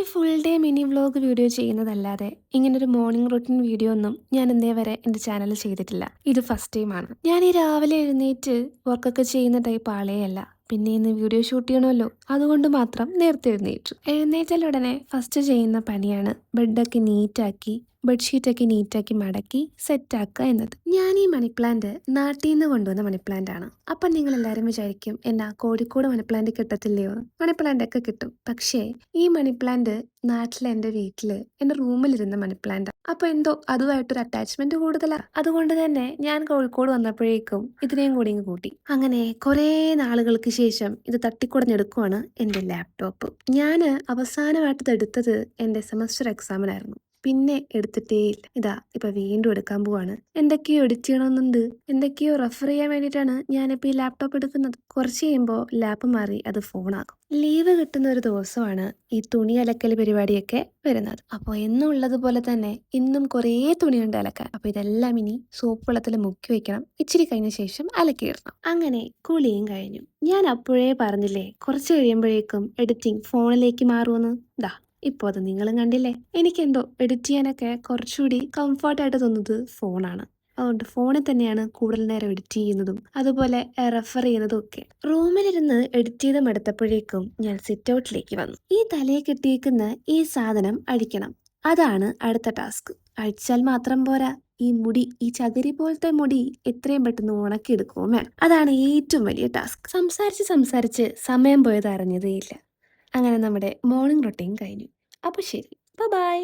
Full day mini vlog video ചെയ്യുന്നതല്ലാതെ ഇങ്ങനൊരു morning routine video ഒന്നും ഞാൻ ഇന്നേ വരെ എൻ്റെ ചാനലിൽ ചെയ്തിട്ടില്ല. ഇത് ഫസ്റ്റ് ടൈമാണ്. ഞാൻ ഈ രാവിലെ എഴുന്നേറ്റ് വർക്കൊക്കെ ചെയ്യുന്ന ടൈപ്പ് ആളേ അല്ല. പിന്നെ ഇന്ന് വീഡിയോ ഷൂട്ട് ചെയ്യണമല്ലോ, അതുകൊണ്ട് മാത്രം നേരത്തെ എഴുന്നേറ്റു. എഴുന്നേറ്റാലുടനെ ഫസ്റ്റ് ചെയ്യുന്ന പണിയാണ് ബെഡൊക്കെ നീറ്റാക്കി ബെഡ്ഷീറ്റൊക്കെ നീറ്റാക്കി മടക്കി സെറ്റാക്കുക എന്നത്. ഞാൻ ഈ മണി പ്ലാന്റ് നാട്ടിൽ നിന്ന് കൊണ്ടുവന്ന മണി പ്ലാന്റ് ആണ്. അപ്പം നിങ്ങൾ എല്ലാവരും വിചാരിക്കും, എന്നാ കോഴിക്കോട് മണി പ്ലാന്റ് കിട്ടത്തില്ലയോ? മണി പ്ലാന്റ് ഒക്കെ കിട്ടും. പക്ഷേ ഈ മണി പ്ലാന്റ് നാട്ടിലെ എൻ്റെ വീട്ടില് എൻ്റെ റൂമിലിരുന്ന മണി പ്ലാന്റ്. അപ്പൊ എന്തോ അതുമായിട്ടൊരു അറ്റാച്ച്മെന്റ് കൂടുതലാണ്. അതുകൊണ്ട് തന്നെ ഞാൻ കോഴിക്കോട് വന്നപ്പോഴേക്കും ഇതിനെയും കൂടി ഇങ്ങ് കൂട്ടി. അങ്ങനെ കുറേ നാളുകൾക്ക് ശേഷം ഇത് തട്ടിക്കുടഞ്ഞെടുക്കുവാണ് എൻ്റെ ലാപ്ടോപ്പ്. ഞാൻ അവസാനമായിട്ട് ഇത് എടുത്തത് എൻ്റെ സെമസ്റ്റർ എക്സാമിനായിരുന്നു. പിന്നെ എടുത്തിട്ടേയില്ല. ഇതാ ഇപ്പൊ വീണ്ടും എടുക്കാൻ പോവാണ്. എന്തൊക്കെയോ എഡിറ്റ് ചെയ്യണമെന്നുണ്ട്, എന്തൊക്കെയോ റെഫർ ചെയ്യാൻ വേണ്ടിയിട്ടാണ് ഞാനിപ്പോൾ ഈ ലാപ്ടോപ്പ് എടുക്കുന്നത്. കുറച്ച് കഴിയുമ്പോൾ ലാപ്പ് മാറി അത് ഫോണാകും. ലീവ് കിട്ടുന്ന ഒരു ദിവസമാണ് ഈ തുണി അലക്കൽ പരിപാടിയൊക്കെ വരുന്നത്. അപ്പോൾ എന്നുള്ളതുപോലെ തന്നെ ഇന്നും കുറേ തുണിയുണ്ട് അലക്കാൻ. അപ്പോൾ ഇതെല്ലാം ഇനി സോപ്പ് വെള്ളത്തിൽ മുക്കി വെക്കണം. ഇച്ചിരി കഴിഞ്ഞ ശേഷം അലക്കിയിടണം. അങ്ങനെ കുളിയും കഴിഞ്ഞു. ഞാൻ അപ്പോഴേ പറഞ്ഞില്ലേ, കുറച്ച് കഴിയുമ്പോഴേക്കും എഡിറ്റിംഗ് ഫോണിലേക്ക് മാറുമെന്ന്. ദാ ഇപ്പോൾ അത് നിങ്ങളും കണ്ടില്ലേ. എനിക്കെന്തോ എഡിറ്റ് ചെയ്യാനൊക്കെ കുറച്ചുകൂടി കംഫർട്ടായിട്ട് തോന്നുന്നത് ഫോണാണ്. അതുകൊണ്ട് ഫോണിൽ തന്നെയാണ് കൂടുതൽ നേരം എഡിറ്റ് ചെയ്യുന്നതും അതുപോലെ റെഫർ ചെയ്യുന്നതും ഒക്കെ. റൂമിലിരുന്ന് എഡിറ്റ് ചെയ്ത് മടുത്തപ്പോഴേക്കും ഞാൻ സിറ്റ് ഔട്ടിലേക്ക് വന്നു. ഈ തലയെ കെട്ടിയേക്കുന്ന ഈ സാധനം അഴിക്കണം. അതാണ് അടുത്ത ടാസ്ക്. അഴിച്ചാൽ മാത്രം പോരാ, ഈ മുടി, ഈ ചകിരി പോലത്തെ മുടി എത്രയും പെട്ടെന്ന് ഉണക്കിയെടുക്കുമോ വേണം. അതാണ് ഏറ്റവും വലിയ ടാസ്ക്. സംസാരിച്ച് സമയം പോയത് അറിഞ്ഞതേയില്ല. അങ്ങനെ നമ്മുടെ മോർണിംഗ് റൊട്ടീൻ കഴിഞ്ഞു. അപ്പോൾ ശരി, ബൈ.